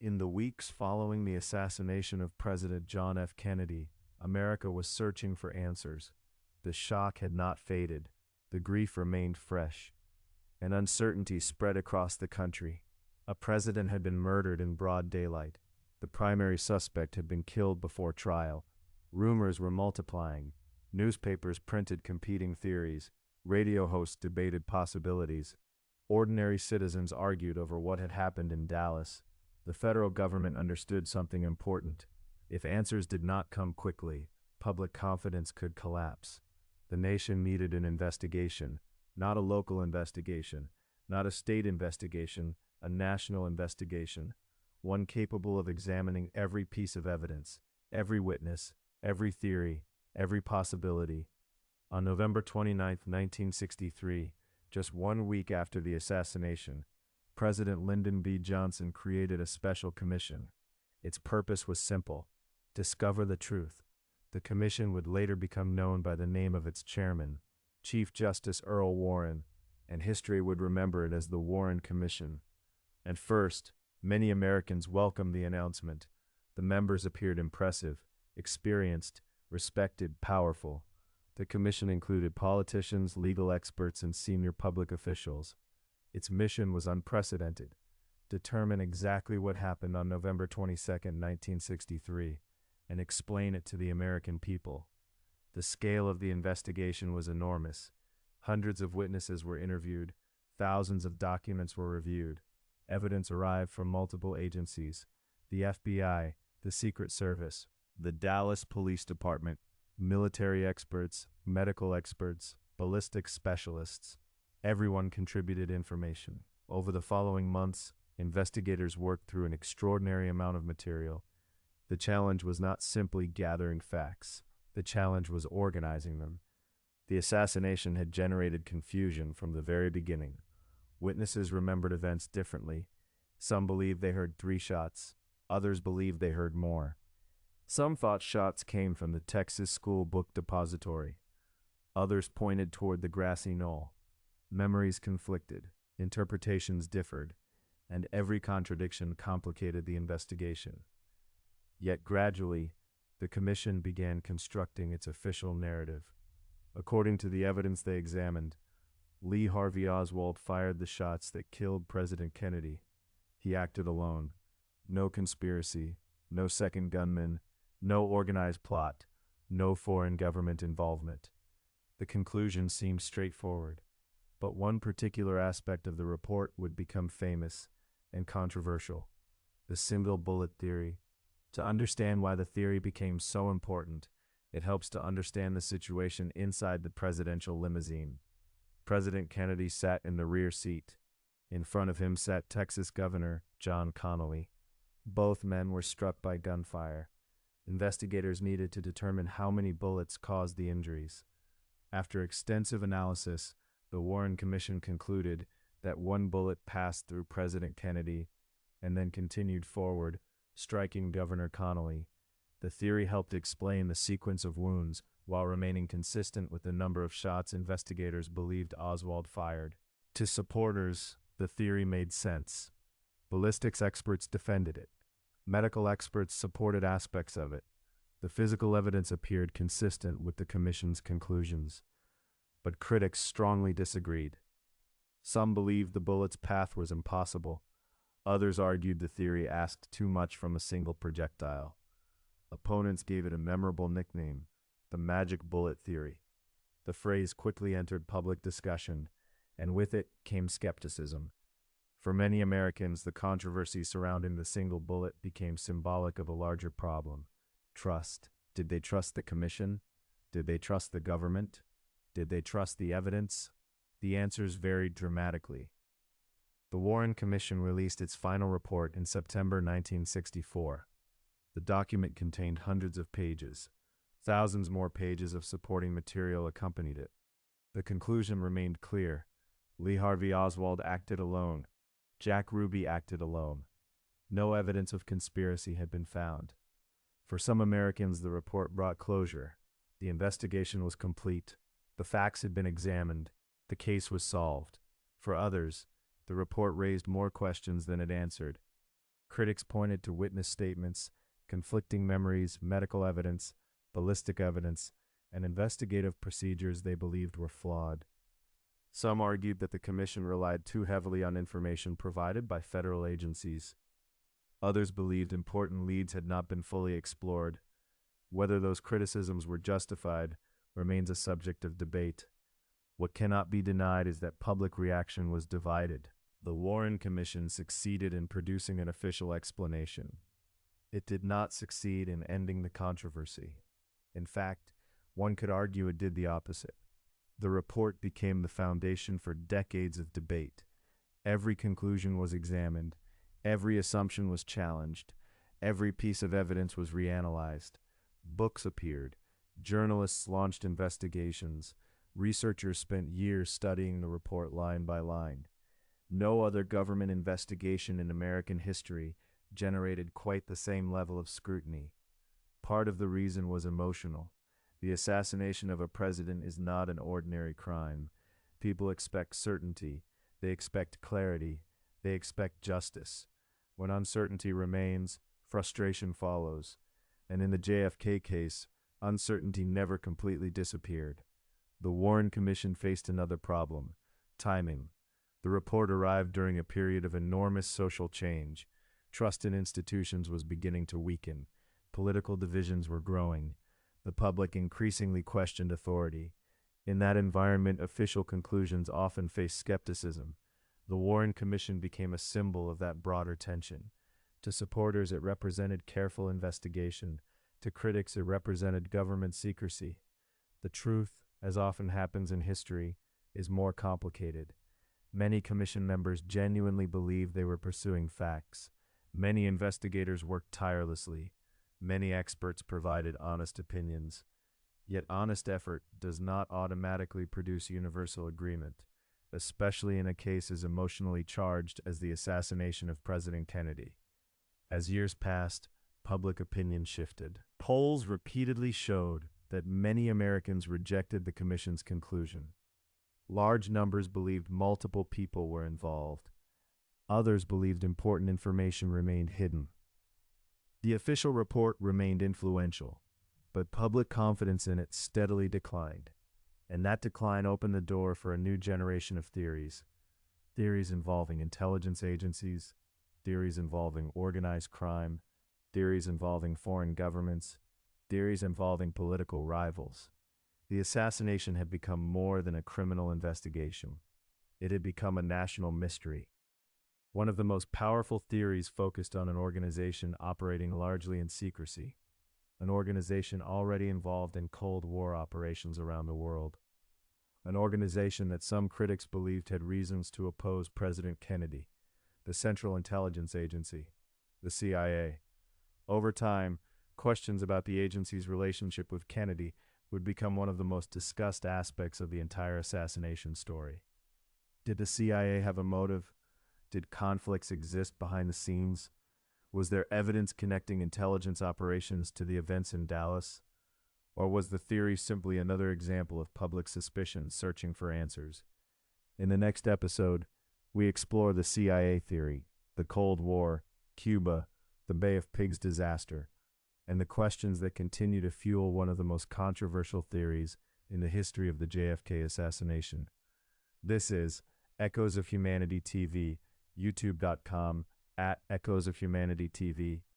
In the weeks following the assassination of President John F. Kennedy, America was searching for answers. The shock had not faded. The grief remained fresh. And uncertainty spread across the country. A president had been murdered in broad daylight. The primary suspect had been killed before trial. Rumors were multiplying. Newspapers printed competing theories. Radio hosts debated possibilities. Ordinary citizens argued over what had happened in Dallas. The federal government understood something important. If answers did not come quickly, public confidence could collapse. The nation needed an investigation, not a local investigation, not a state investigation, a national investigation, one capable of examining every piece of evidence, every witness, every theory, every possibility. On November 29, 1963, just 1 week after the assassination, President Lyndon B. Johnson created a special commission. Its purpose was simple: discover the truth. The commission would later become known by the name of its chairman, Chief Justice Earl Warren, and history would remember it as the Warren Commission. At first, many Americans welcomed the announcement. The members appeared impressive, experienced, respected, powerful. The commission included politicians, legal experts, and senior public officials. Its mission was unprecedented: determine exactly what happened on November 22, 1963, and explain it to the American people. The scale of the investigation was enormous. Hundreds of witnesses were interviewed, thousands of documents were reviewed. Evidence arrived from multiple agencies: the FBI, the Secret Service, the Dallas Police Department, military experts, medical experts, ballistics specialists. Everyone contributed information. Over the following months, investigators worked through an extraordinary amount of material. The challenge was not simply gathering facts. The challenge was organizing them. The assassination had generated confusion from the very beginning. Witnesses remembered events differently. Some believed they heard 3 shots. Others believed they heard more. Some thought shots came from the Texas School Book Depository. Others pointed toward the grassy knoll. Memories conflicted, interpretations differed, and every contradiction complicated the investigation. Yet gradually, the commission began constructing its official narrative. According to the evidence they examined, Lee Harvey Oswald fired the shots that killed President Kennedy. He acted alone. No conspiracy, no second gunman, no organized plot, no foreign government involvement. The conclusion seemed straightforward, but one particular aspect of the report would become famous and controversial: the single bullet theory. To understand why the theory became so important, it helps to understand the situation inside the presidential limousine. President Kennedy sat in the rear seat. In front of him sat Texas Governor John Connally. Both men were struck by gunfire. Investigators needed to determine how many bullets caused the injuries. After extensive analysis, the Warren Commission concluded that 1 bullet passed through President Kennedy and then continued forward, striking Governor Connally. The theory helped explain the sequence of wounds while remaining consistent with the number of shots investigators believed Oswald fired. To supporters, the theory made sense. Ballistics experts defended it. Medical experts supported aspects of it. The physical evidence appeared consistent with the commission's conclusions. But critics strongly disagreed. Some believed the bullet's path was impossible. Others argued the theory asked too much from a single projectile. Opponents gave it a memorable nickname: the magic bullet theory. The phrase quickly entered public discussion, and with it came skepticism. For many Americans, the controversy surrounding the single bullet became symbolic of a larger problem: trust. Did they trust the commission? Did they trust the government? Did they trust the evidence? The answers varied dramatically. The Warren Commission released its final report in September 1964. The document contained hundreds of pages. Thousands more pages of supporting material accompanied it. The conclusion remained clear: Lee Harvey Oswald acted alone. Jack Ruby acted alone. No evidence of conspiracy had been found. For some Americans, the report brought closure. The investigation was complete. The facts had been examined. The case was solved. For others, the report raised more questions than it answered. Critics pointed to witness statements, conflicting memories, medical evidence, ballistic evidence, and investigative procedures they believed were flawed. Some argued that the commission relied too heavily on information provided by federal agencies. Others believed important leads had not been fully explored. Whether those criticisms were justified remains a subject of debate. What cannot be denied is that public reaction was divided. The Warren Commission succeeded in producing an official explanation. It did not succeed in ending the controversy. In fact, one could argue it did the opposite. The report became the foundation for decades of debate. Every conclusion was examined, every assumption was challenged, every piece of evidence was reanalyzed. Books appeared, journalists launched investigations, researchers spent years studying the report line by line. No other government investigation in American history generated quite the same level of scrutiny. Part of the reason was emotional. The assassination of a president is not an ordinary crime. People expect certainty, they expect clarity, they expect justice. When uncertainty remains, frustration follows. And in the JFK case, uncertainty never completely disappeared. The Warren Commission faced another problem: timing. The report arrived during a period of enormous social change. Trust in institutions was beginning to weaken. Political divisions were growing. The public increasingly questioned authority. In that environment, official conclusions often faced skepticism. The Warren Commission became a symbol of that broader tension. To supporters, it represented careful investigation. To critics, it represented government secrecy. The truth, as often happens in history, is more complicated. Many commission members genuinely believed they were pursuing facts. Many investigators worked tirelessly. Many experts provided honest opinions. Yet honest effort does not automatically produce universal agreement, especially in a case as emotionally charged as the assassination of President Kennedy. As years passed, public opinion shifted. Polls repeatedly showed that many Americans rejected the commission's conclusion. Large numbers believed multiple people were involved. Others believed important information remained hidden. The official report remained influential, but public confidence in it steadily declined, and that decline opened the door for a new generation of theories. Theories involving intelligence agencies, theories involving organized crime, theories involving foreign governments, theories involving political rivals. The assassination had become more than a criminal investigation. It had become a national mystery. One of the most powerful theories focused on an organization operating largely in secrecy, an organization already involved in Cold War operations around the world, an organization that some critics believed had reasons to oppose President Kennedy, the Central Intelligence Agency, the CIA. Over time, questions about the agency's relationship with Kennedy would become one of the most discussed aspects of the entire assassination story. Did the CIA have a motive? Did conflicts exist behind the scenes? Was there evidence connecting intelligence operations to the events in Dallas? Or was the theory simply another example of public suspicion searching for answers? In the next episode, we explore the CIA theory, the Cold War, Cuba, the Bay of Pigs disaster, and the questions that continue to fuel one of the most controversial theories in the history of the JFK assassination. This is Echoes of Humanity TV, youtube.com @Echoes of Humanity TV,